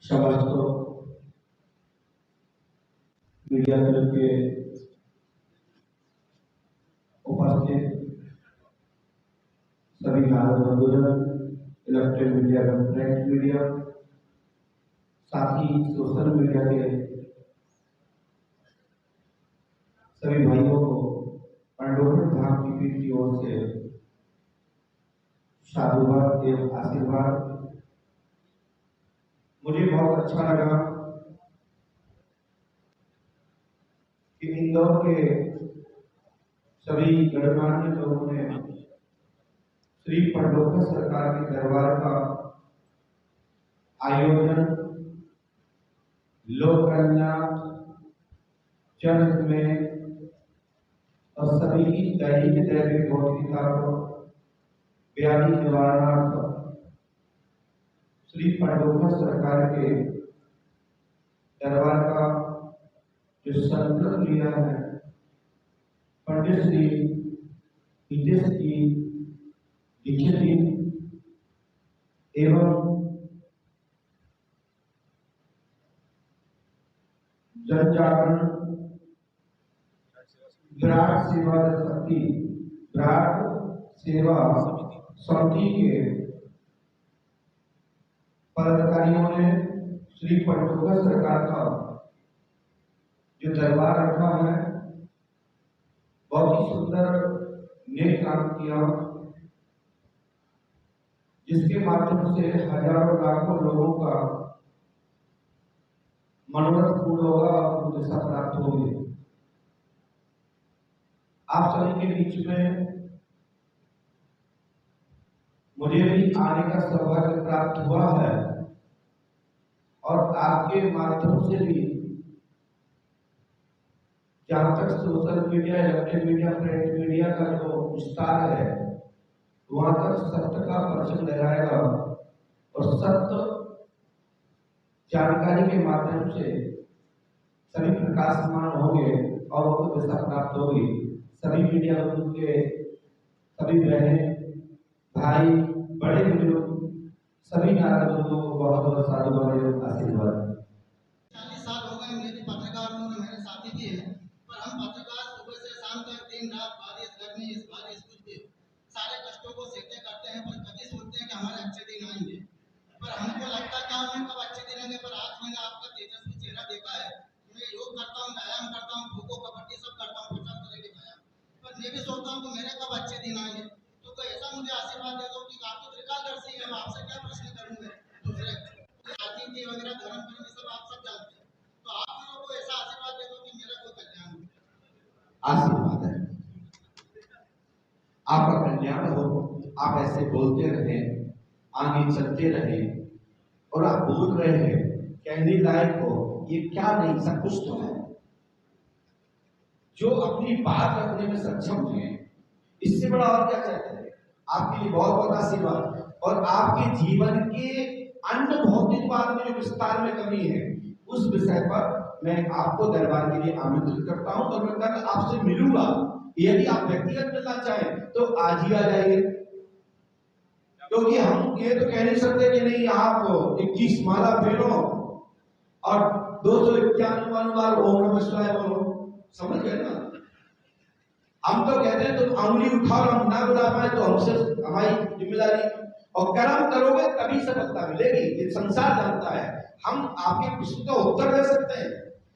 शाबाश। मीडिया क्लब के उपस्थित सभी नागरिक बंधुजन, इलेक्ट्रॉनिक मीडिया एवं प्रिंट मीडिया, साथ ही सोशल मीडिया के सभी भाइयों को पंडोर धाम की पीठ की ओर से साधुवाद एवं आशीर्वाद। मुझे बहुत अच्छा लगा कि इंदौर के सभी गणमान्य लोगों ने श्री पंडोखर सरकार के दरबार का आयोजन लोक कल्याण, जन में और सभी की दैनिक दैनिक भौतिकता को व्याधि निवारणार्थ श्री पंडोखर सरकार के दरबार का जो संकल्प लिया है पंडित श्री हितेश की दीक्षित एवं जन जागरण विराट सेवा शक्ति विराट सेवा समिति के पदाधिकारियों ने श्री पंडोखर सरकार का जो दरबार रखा है बहुत ही सुंदर नेक काम किया, जिसके माध्यम से हजारों लाखों लोगों का मनोरथ पूर्ण होगा और उनको दिशा प्राप्त होगी। आप सभी के बीच में मुझे भी आने का सौभाग्य प्राप्त हुआ है और आपके माध्यम से भी जहां तक social media, electronic media, print media का जो विस्तार है वहां तक सत्य का परचम लहराएगा और सत्य जानकारी के माध्यम से सभी प्रकाशमान होंगे और उनको दिशा प्राप्त होगी। सभी मीडिया के सभी बहन भाई बड़े बुजुर्ग सभी नागरिकों को बहुत बहुत साधुवाद एवं आशीर्वाद। 40 साल हो गए मेरे पत्रकार में मेरे साथी भी हैं, पर हम पत्रकार सुबह से शाम तक दिन रात बारिश गर्मी इस बारिश कुछ भी सारे कष्टों को सहते करते हैं, पर कभी सोचते हैं कि हमारे अच्छे दिन आएंगे। पर हमको लगता क्या हमें कब अच्छे दिन आएंगे। पर आज मैंने आपका तेजस्वी चेहरा देखा है। मैं योग करता हूँ, व्यायाम करता हूँ, खो खो कबड्डी सब करता हूँ, 50 तरह के व्यायाम, पर मैं भी सोचता हूँ कि मेरे कब अच्छे दिन आएंगे। तो कोई ऐसा मुझे आशीर्वाद दे दो कि आप तो त्रिकालदर्शी हैं, आपसे क्या प्रश्न करूंगा। दूसरे राजनीति वगैरह धर्म कर्म सब आप सब जानते हैं, तो आप लोगों को ऐसा आशीर्वाद दे दो कि मेरा कोई कल्याण हो। आशीर्वाद है, आपका कल्याण हो, आप ऐसे बोलते रहे, आगे चलते रहे और आप बोल रहे हैं कहने लायक हो, ये क्या नहीं सब कुछ तो है। जो अपनी बात रखने में सक्षम है, इससे बड़ा और क्या चाहते हैं। आपके लिए बहुत बहुत आशीर्वाद और आपके जीवन के अन्य भौतिकवाद में जो विस्तार में कमी है उस विषय पर मैं आपको दरबार के लिए आमंत्रित करता हूं और मैं कल आपसे मिलूंगा। यदि आप व्यक्तिगत मिलना चाहें तो आज ही आ जाइए, क्योंकि हम ये तो कह नहीं सकते कि नहीं आप 21 माला फेरो और 251 बार ओम नमः शिवाय बोलो, समझ गए ना। हम तो कहते हैं तुम अंगुली उठाओ, हम ना बुला पाए तो हमसे हमारी जिम्मेदारी, और कर्म करोगे तभी सफलता मिलेगी, ये संसार जानता है। हम आपके प्रश्न का उत्तर दे सकते हैं,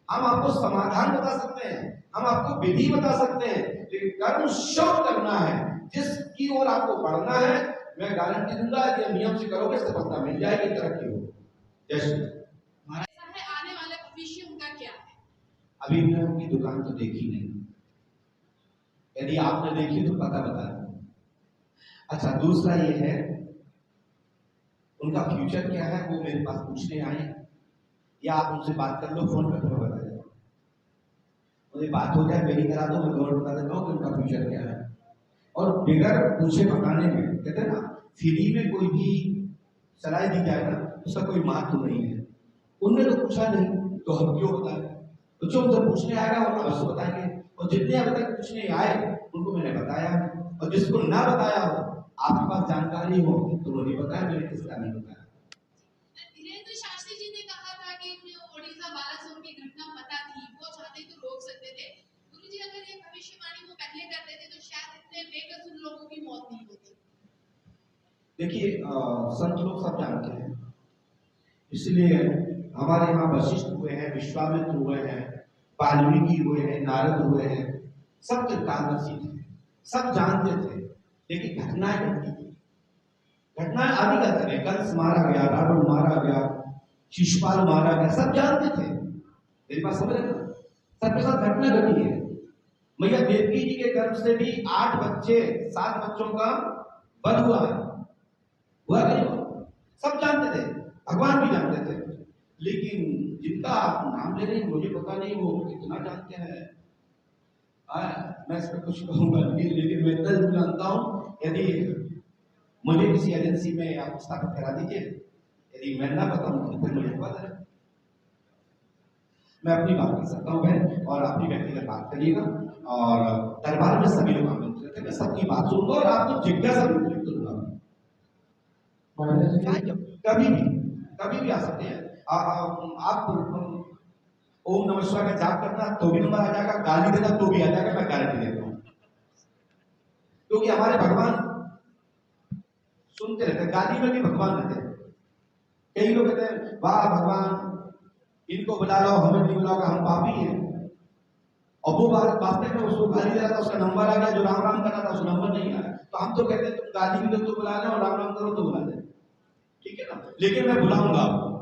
हम आपको समाधान बता सकते हैं, हम आपको विधि बता सकते हैं, लेकिन कर्म शुभ करना है, जिसकी ओर आपको बढ़ना है, मैं गारंटी दूंगा कि नियम से करोगे सफलता मिल जाएगी, तरक्की हो। जय श्री आने वाला भविष्य उनका क्या है? अभी मैं उनकी दुकान तो देखी नहीं, यदि आपने देखी तो पता बता दो। अच्छा, दूसरा ये है उनका फ्यूचर क्या है, वो मेरे पास पूछने आए या आप उनसे बात कर लो फोन पर, बता देता हूँ। मुझे बात हो जाए मेरी करा दो, मैं गौर बता देता हूँ कि उनका फ्यूचर क्या है। और बिगर पूछे बताने में कहते हैं ना, फ्री में कोई भी सलाह दी जाए ना उसका कोई महत्व नहीं है। उनने तो पूछा नहीं तो हम क्यों बताएं, तो जो उनसे पूछने आएगा वो अवश्य बताएंगे, और जितने अभी तक पूछने आए उनको मैंने बताया, और जिसको ना बताया हो आपके पास जानकारी हो तो वो नहीं बताया, मैंने किसका नहीं बताया। धीरेन्द्र शास्त्री जी ने कहा था कि उन्हें ओडिशा बालासोर की घटना पता थी, वो चाहते तो अगर ये भविष्यवाणी वो पहले कर देते तो शायद इतने बेकसूर लोगों की मौत नहीं होती। देखिए संत लोग सब जानते हैं, इसलिए हमारे यहाँ वशिष्ठ हुए हैं, विश्वामित्र हुए हैं, वाल्मीकि हुए हैं, नारद हुए हैं, सब कृतज्ञ थे, सब जानते थे, लेकिन घटनाएं घटती थी। घटनाएं आदि का तरह कंस मारा गया, रावण मारा गया, शिशुपाल मारा गया, सब जानते थे। मेरी बात समझ रहे ना? सबके साथ घटना घटी है। मैया देवकी जी के गर्भ से भी 8 बच्चे 7 बच्चों का वध हुआ है, हुआ नहीं हुआ? सब जानते थे, भगवान भी जानते थे, लेकिन जिनका आप नाम ले रहे हैं मुझे पता नहीं वो कितना जानते हैं। मैं इस पर कुछ कहूंगा नहीं, लेकिन मैं इतना जरूर जानता हूं, यदि मुझे किसी एजेंसी में आप स्थापित करा दीजिए, यदि मैं ना बताऊं तो फिर मुझे पता है। मैं अपनी बात कर सकता हूँ बहन, और अपनी व्यक्तिगत बात करिएगा, और दरबार में सभी लोग आमंत्रित थे, मैं सबकी बात सुनूंगा और आपको जिज्ञासा भी करूंगा। कभी भी आ सकते हैं आप। ओम नमः शिवाय का जाप करना तो भी नंबर आ जाएगा, गाली देना तो भी आ जाएगा, मैं गारंटी देता हूँ। क्योंकि हमारे भगवान सुनते रहते, गाली में भी भगवान रहते हैं। कई लोग कहते हैं वाह भगवान इनको बुला लो, हमें नहीं बुलाओगे, हम पापी हैं। और वो बात वास्तव में उसको गाली दे रहा था, उसका नंबर आ गया, जो राम राम करना था उसका नंबर नहीं आया। तो हम तो कहते हैं तुम गाली भी दो तो बुला लें और राम राम करो तो बुला लें, ठीक है ना? लेकिन मैं बुलाऊंगा आपको।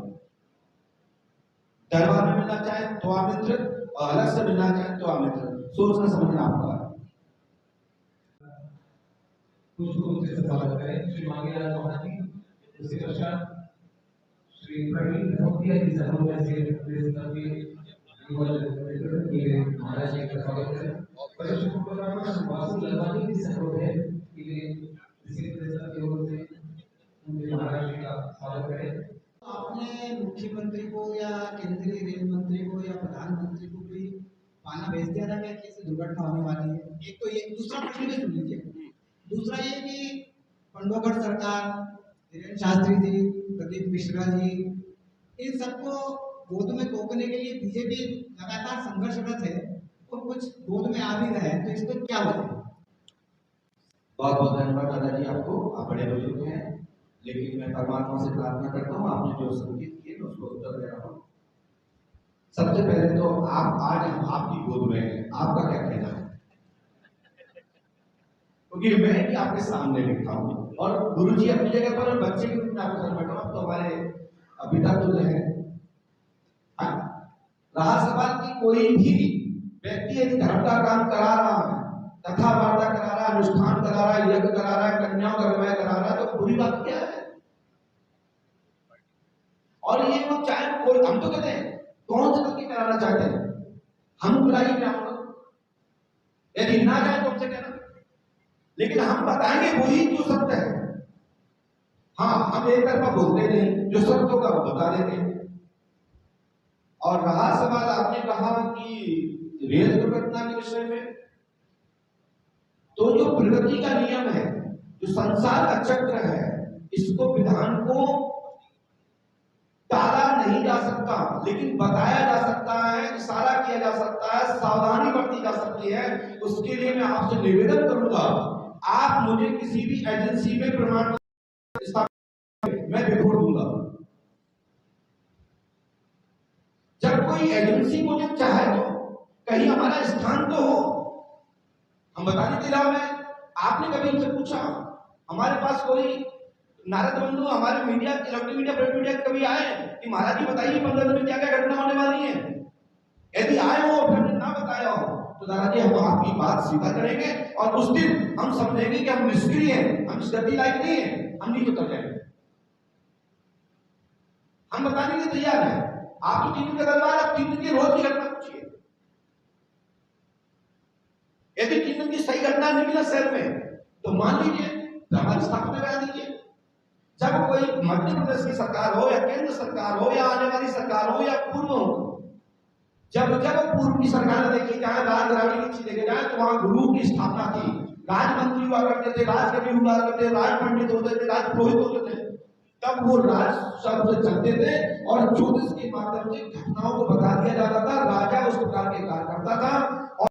दरबार में मिलना चाहे तो आमंत्रित, और अलग से मिलना चाहे तो आमंत्रित। सोचना समझना आपका। कुछ उनसे स्वागत करें श्री मांगेलाल मोहंती, उसके पश्चात श्री प्रवीण भोटिया जी सरोवर से महाराज जी का स्वागत करें। परिषद प्रोग्राम वासु ललवानी जी सरोवर है कि की ओर से महाराज जी का स्वागत करें। आपने मुख्यमंत्री को या केंद्रीय रेल मंत्री को या प्रधानमंत्री को भी पाना भेज दिया था क्या कि इससे दुर्घटना होने वाली है? एक तो ये, दूसरा प्रश्न भी सुन लीजिए। दूसरा ये कि पंडोगढ़ सरकार, धीरेन्द्र शास्त्री जी, प्रदीप मिश्रा जी, इन सबको गोद में तोड़ने के लिए बीजेपी लगातार संघर्षरत है और कुछ गोद में आ भी रहे हैं, तो इसको क्या वजह? बहुत बहुत धन्यवाद दादाजी आपको, आप बड़े बुजुर्ग हैं, लेकिन मैं परमात्मा से प्रार्थना करता हूँ आपने जो संकेत किए मैं उसको उत्तर दे रहा हूँ। सबसे पहले तो आप आज हम आपकी गोद में हैं, आपका क्या कहना है? क्योंकि मैं भी आपके सामने बैठा हूँ और गुरुजी अपनी जगह पर, बच्चे के रूप में आपके साथ बैठा हूँ, तो हमारे पिता तुल्य है। रहा सवाल की कोई भी व्यक्ति यदि धर्म का काम करा रहा है, कथा वार्ता करा रहा है, अनुष्ठान करा रहा है, यज्ञ करा रहा है, कन्याओं का विवाह करा रहा है, तो बुरी बात क्या है? और ये वो चाहे कोई, हम तो कहते हैं कौन से करके कराना चाहते हैं, हम बुराई में आऊंगा, यदि ना जाए तो हमसे कहना, लेकिन हम बताएंगे वही जो सत्य है। हाँ, हम एक तरफा बोलते नहीं, जो सत्य होगा वो बता देते हैं। और रहा सवाल आपने कहा कि रेल दुर्घटना के विषय में, तो जो प्रकृति का नियम है, जो संसार का चक्र है, इसको विधान को टाला नहीं जा सकता, लेकिन बताया जा सकता है, इशारा किया जा सकता है, सावधानी बरती जा सकती है। उसके लिए मैं आपसे निवेदन करूंगा, आप मुझे किसी भी एजेंसी में प्रमाण मैं रिपोर्ट दूंगा। जब कोई एजेंसी मुझे चाहे तो कहीं हमारा स्थान तो हो, हम बताने के अलावा में आपने कभी हमसे पूछा, हमारे पास कोई नारद बंधु हमारे media, electronic media, print media कभी आए कि महाराज जी बताइए 15 दिन में क्या क्या घटना होने वाली है? यदि आए हो और हमने ना बताया हो तो दादाजी हम आपकी बात स्वीकार करेंगे और उस दिन हम समझेंगे कि हम निष्क्रिय हैं, हम इस गति लायक नहीं है, हम नहीं उतर जाएंगे। हम बताने के लिए तैयार हैं। आप तो 3 दिन का दरबार, आप 3 दिन की रोज की घटना पूछिए। यदि 3 दिन की सही घटना निकले शहर में तो मान लीजिए हमारी स्थापना करा दीजिए। जब कोई मध्य प्रदेश की सरकार हो या केंद्र सरकार हो या आने वाली सरकार हो या पूर्व हो, जब पूर्व की सरकार देखी जाए, राज रानी नीचे देखे जाए, तो वहां गुरु की स्थापना थी, राजमंत्री हुआ करते थे, राजकवि हुआ करते थे, राज पंडित होते थे, राज पुरोहित होते थे। तब वो राज शब्द चलते थे और ज्योतिष के माध्यम से घटनाओं को बता दिया जाता था। राजा उस प्रकार के कार्य करता था